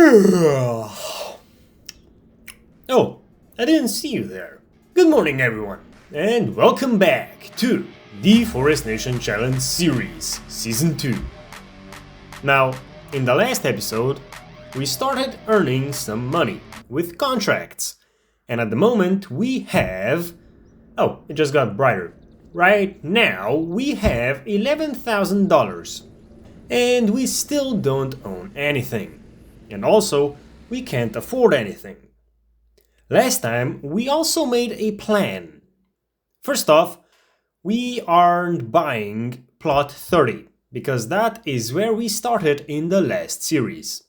Oh, I didn't see you there. Good morning, everyone, and welcome back to the Forestation Challenge Series, Season 2. Now, in the last episode, we started earning some money with contracts, and at the moment we have... Oh, it just got brighter. Right now, we have $11,000, and we still don't own anything. And also, we can't afford anything. Last time, we also made a plan. First off, we aren't buying plot 30, because that is where we started in the last series.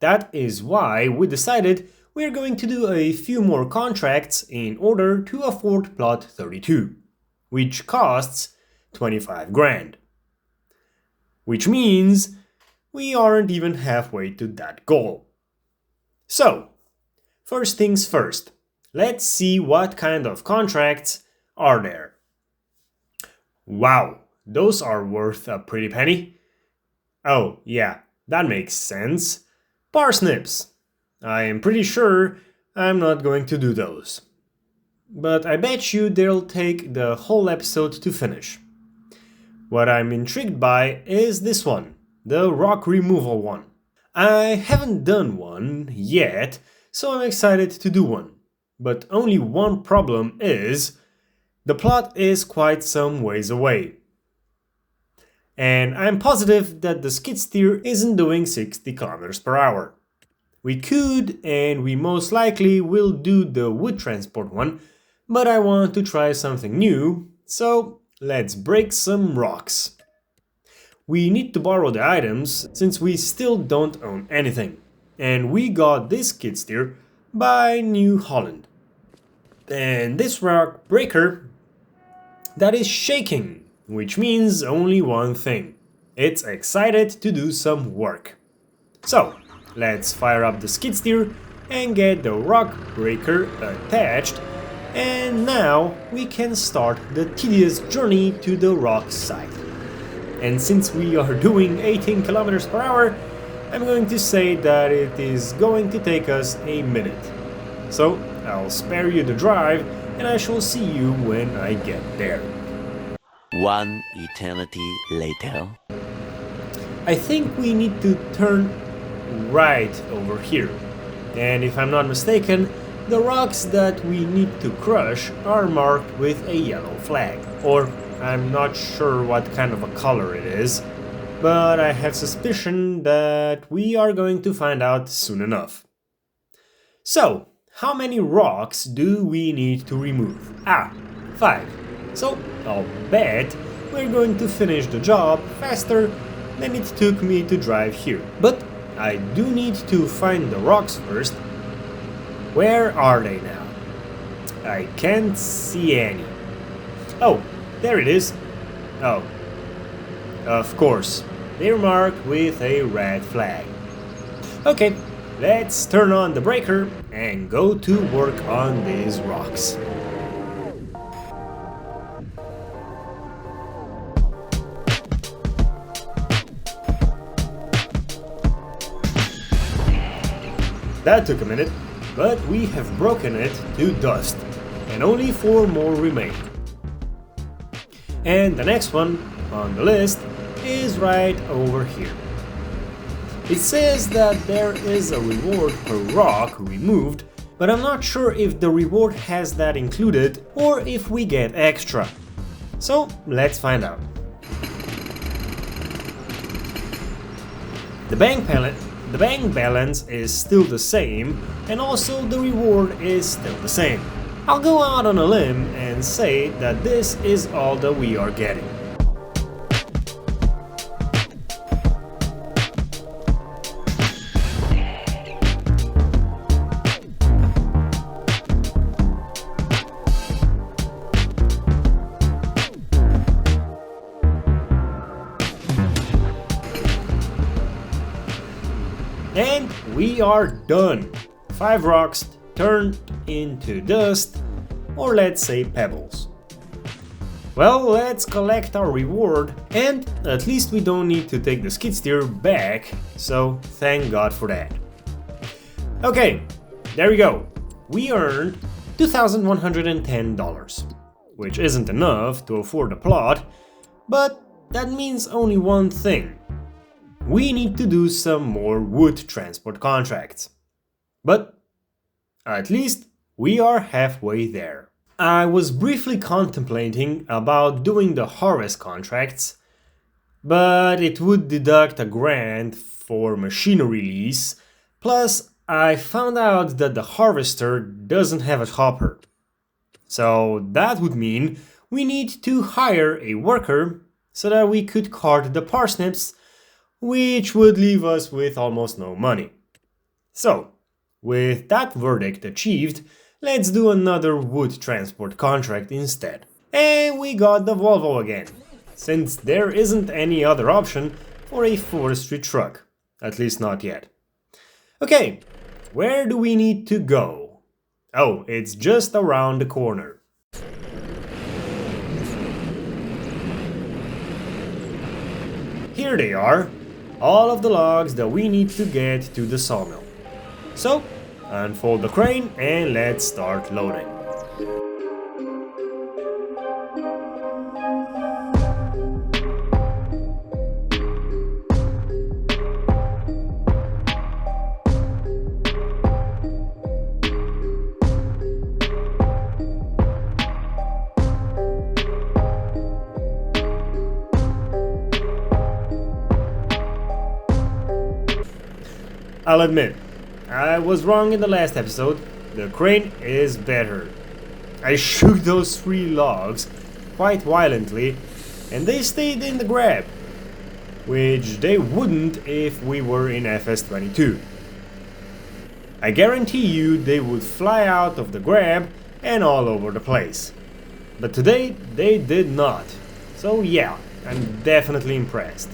That is why we decided we're going to do a few more contracts in order to afford plot 32, which costs 25 grand. Which means we aren't even halfway to that goal. So, first things first, let's see what kind of contracts are there. Wow, those are worth a pretty penny. Oh, yeah, that makes sense. Parsnips. I am pretty sure I'm not going to do those. But I bet you they'll take the whole episode to finish. What I'm intrigued by is this one, the rock removal one. I haven't done one yet, so I'm excited to do one. But only one problem is, the plot is quite some ways away. And I'm positive that the skid steer isn't doing 60 kilometers per hour. We could, and we most likely will do the wood transport one, but I want to try something new, so let's break some rocks. We need to borrow the items since we still don't own anything. And we got this skid steer by New Holland. And this rock breaker that is shaking, which means only one thing. It's excited to do some work. So, let's fire up the skid steer and get the rock breaker attached. And now we can start the tedious journey to the rock site. And since we are doing 18 kilometers per hour, I'm going to say that it is going to take us a minute. So I'll spare you the drive and I shall see you when I get there. One eternity later. I think we need to turn right over here. And if I'm not mistaken, the rocks that we need to crush are marked with a yellow flag. Or I'm not sure what kind of a color it is, but I have suspicion that we are going to find out soon enough. So, how many rocks do we need to remove? 5. So, I'll bet we're going to finish the job faster than it took me to drive here. But I do need to find the rocks first. Where are they now? I can't see any. Oh, there it is. Oh, of course, they're marked with a red flag. Okay, let's turn on the breaker and go to work on these rocks. That took a minute, but we have broken it to dust, and only 4 more remain. And the next one on the list is right over here. It says that there is a reward per rock removed, but I'm not sure if the reward has that included or if we get extra. So let's find out. The bank balance is still the same, and also the reward is still the same. I'll go out on a limb and say that this is all that we are getting. And we are done. 5 rocks turned into dust, or let's say pebbles. Well, let's collect our reward, and at least we don't need to take the skid steer back, so thank God for that. Okay, there we go. We earned $2,110, which isn't enough to afford a plot, but that means only one thing. We need to do some more wood transport contracts. But at least we are halfway there. I was briefly contemplating about doing the harvest contracts, but it would deduct a grant for machinery lease, plus I found out that the harvester doesn't have a hopper. So that would mean we need to hire a worker so that we could cart the parsnips, which would leave us with almost no money. So, with that verdict achieved, let's do another wood transport contract instead. And we got the Volvo again, since there isn't any other option for a forestry truck, at least not yet. Okay, where do we need to go? Oh, it's just around the corner. Here they are, all of the logs that we need to get to the sawmill. So, unfold the crane and let's start loading. I'll admit, I was wrong in the last episode. The crane is better. I shook those 3 logs quite violently and they stayed in the grab, which they wouldn't if we were in FS22. I guarantee you they would fly out of the grab and all over the place. But today they did not. So yeah, I'm definitely impressed.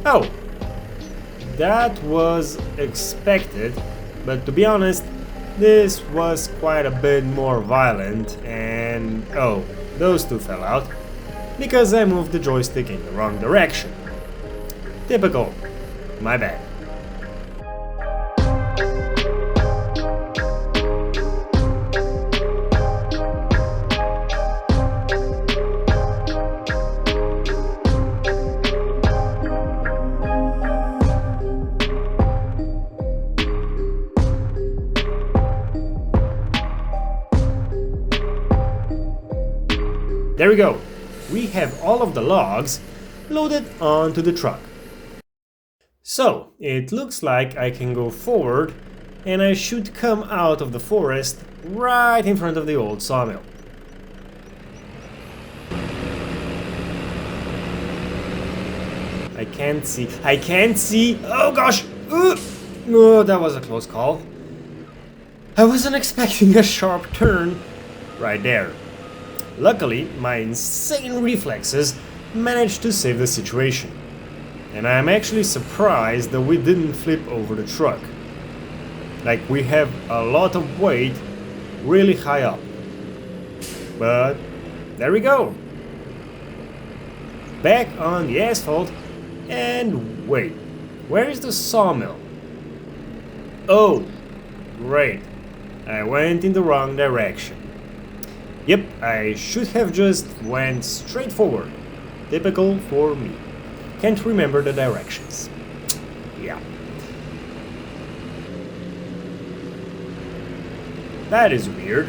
Oh, that was expected, but to be honest, this was quite a bit more violent and oh, those 2 fell out because I moved the joystick in the wrong direction. Typical, my bad. There we go. We have all of the logs loaded onto the truck. So, it looks like I can go forward and I should come out of the forest right in front of the old sawmill. I can't see, oh gosh! Oh, that was a close call. I wasn't expecting a sharp turn right there. Luckily, my insane reflexes managed to save the situation. And I'm actually surprised that we didn't flip over the truck. Like, we have a lot of weight really high up. But there we go. Back on the asphalt. And wait, where is the sawmill? Oh, great. I went in the wrong direction. Yep, I should have just went straight forward. Typical for me. Can't remember the directions. Yeah. That is weird.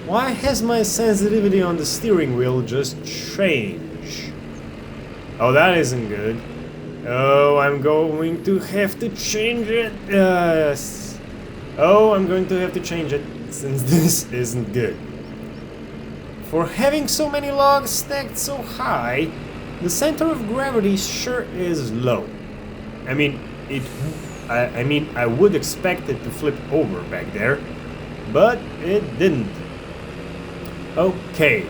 Why has my sensitivity on the steering wheel just changed? Oh, that isn't good. Oh, I'm going to have to change it. Yes. Oh, I'm going to have to change it since this isn't good. For having so many logs stacked so high, the center of gravity sure is low. I mean, I would expect it to flip over back there, but it didn't. Okay,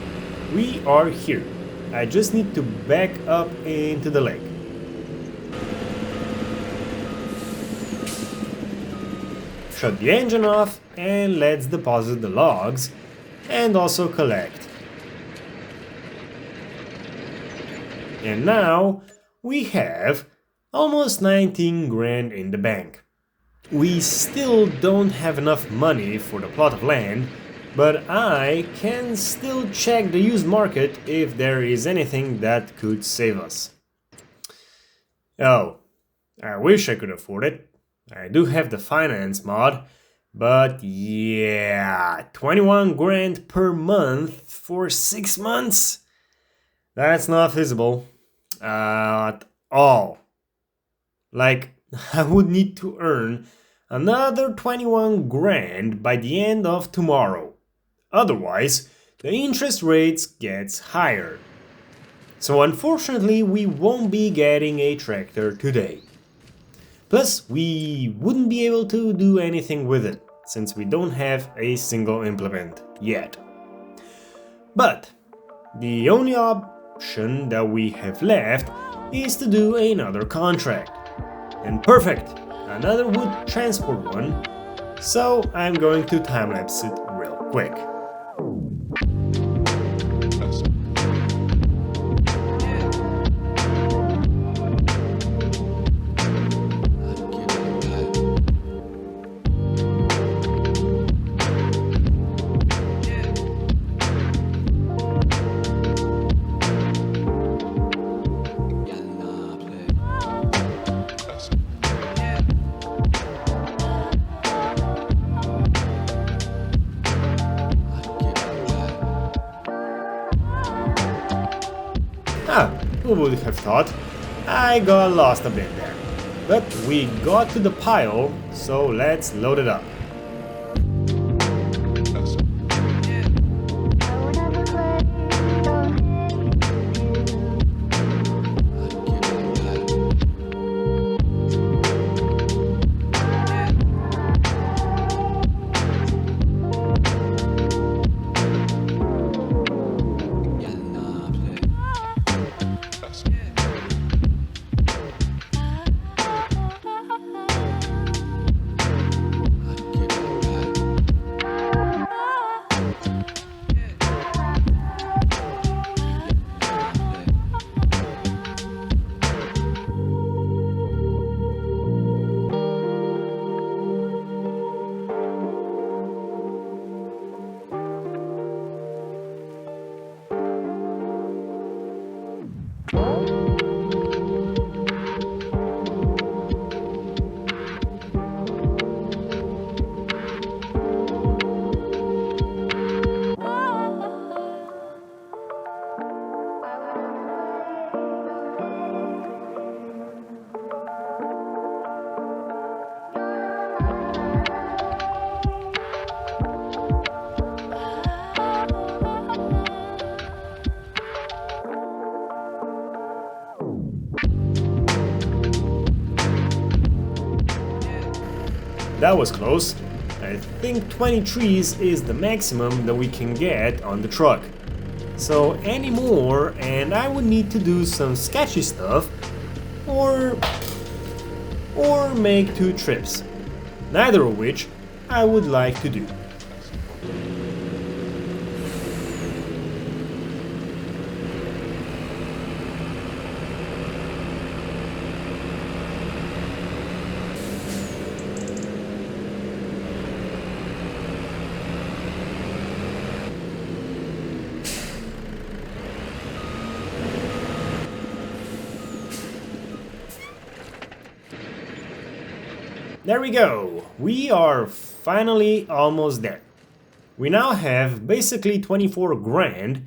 we are here. I just need to back up into the lake. Shut the engine off and let's deposit the logs and also collect. And now we have almost 19 grand in the bank. We still don't have enough money for the plot of land, but I can still check the used market if there is anything that could save us. Oh, I wish I could afford it. I do have the finance mod, but yeah, 21 grand per month for 6 months? That's not feasible at all. Like, I would need to earn another 21 grand by the end of tomorrow. Otherwise, the interest rates gets higher. So unfortunately, we won't be getting a tractor today. Plus, we wouldn't be able to do anything with it, since we don't have a single implement yet. But the only option that we have left is to do another contract. And perfect! Another wood transport one, so I'm going to time-lapse it real quick. Who would have thought? I got lost a bit there. But we got to the pile, so let's load it up. That was close. I think 20 trees is the maximum that we can get on the truck. So any more and I would need to do some sketchy stuff or make 2 trips. Neither of which I would like to do. There we go, we are finally almost there. We now have basically 24 grand,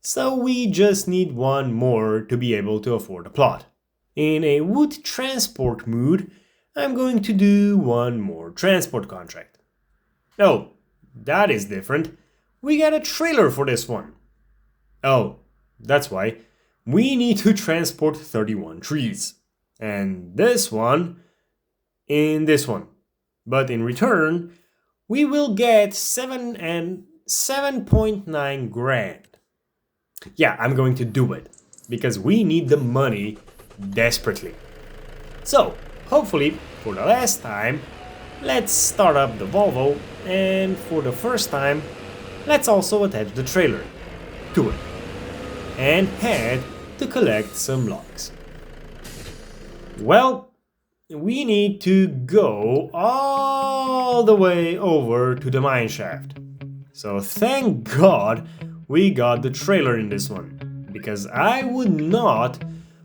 so we just need one more to be able to afford a plot. In a wood transport mood, I'm going to do one more transport contract. Oh, that is different. We got a trailer for this one. Oh, that's why. We need to transport 31 trees. And this one in this one. But in return, we will get 7 7.9 grand. Yeah, I'm going to do it, because we need the money desperately. So, hopefully, for the last time, let's start up the Volvo, and for the first time, let's also attach the trailer to it, and head to collect some logs. Well, we need to go all the way over to the mine shaft. So thank God we got the trailer in this one, because I would not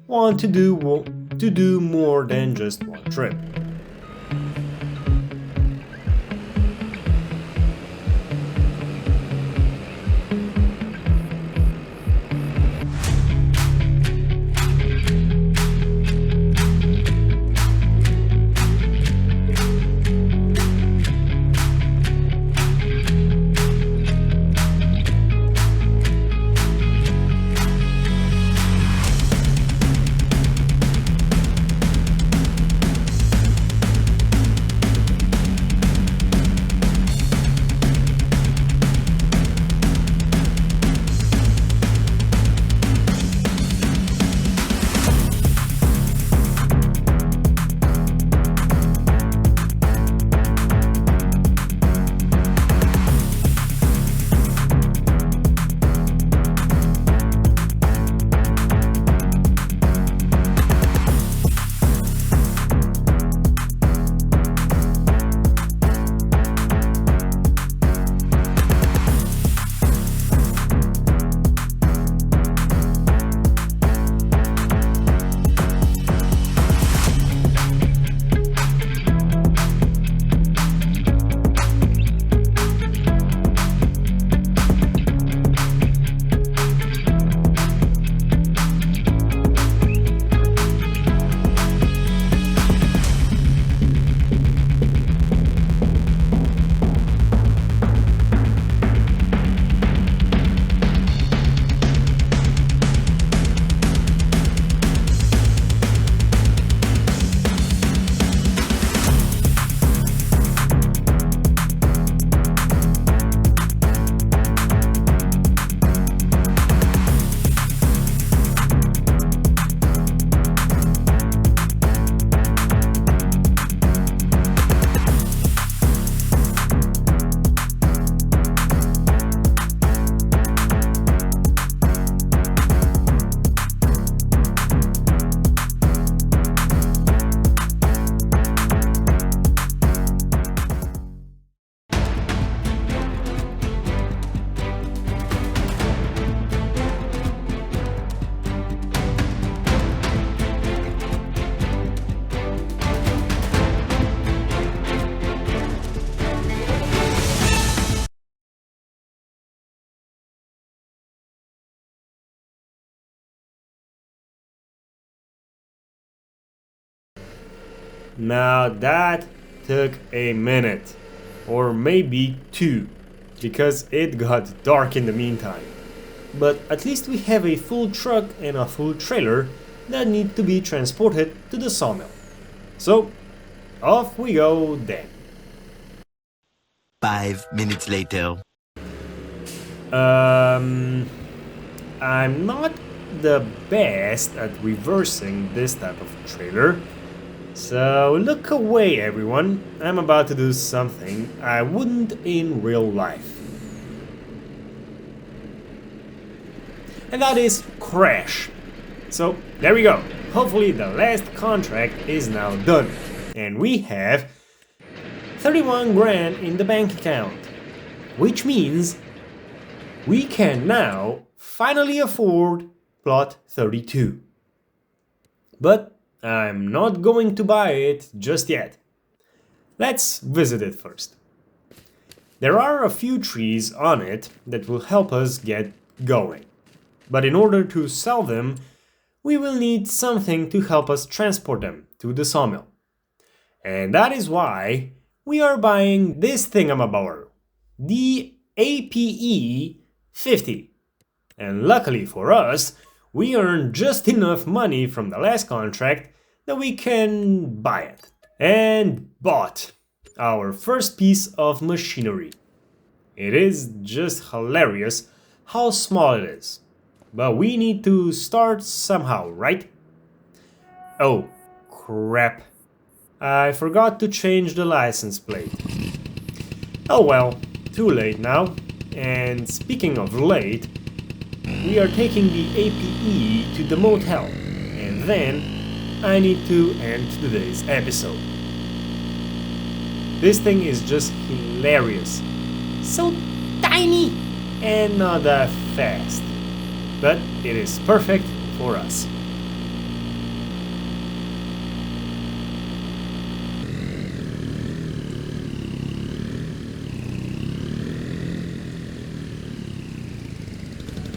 want to do more than just one trip. Now that took a minute, or maybe two, because it got dark in the meantime. But at least we have a full truck and a full trailer that need to be transported to the sawmill. So, off we go then. 5 minutes later. I'm not the best at reversing this type of trailer. So look away, everyone. I'm about to do something I wouldn't in real life. And that is crash. So there we go. Hopefully the last contract is now done. And we have 31 grand in the bank account. Which means we can now finally afford plot 32. But I'm not going to buy it just yet. Let's visit it first. There are a few trees on it that will help us get going. But in order to sell them, we will need something to help us transport them to the sawmill. And that is why we are buying this thingamabobber, the APE50. And luckily for us, we earned just enough money from the last contract that we can buy it. And bought our first piece of machinery. It is just hilarious how small it is. But we need to start somehow, right? Oh, crap. I forgot to change the license plate. Oh well, too late now. And speaking of late, we are taking the APE to the motel. And then I need to end today's episode. This thing is just hilarious. So tiny and not that fast. But it is perfect for us.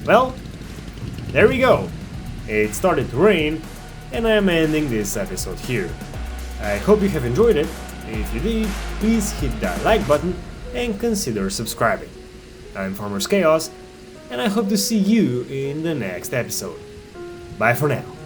Well, there we go. It started to rain, and I am ending this episode here. I hope you have enjoyed it. If you did, please hit that like button and consider subscribing. I'm Farmer's Chaos, and I hope to see you in the next episode. Bye for now.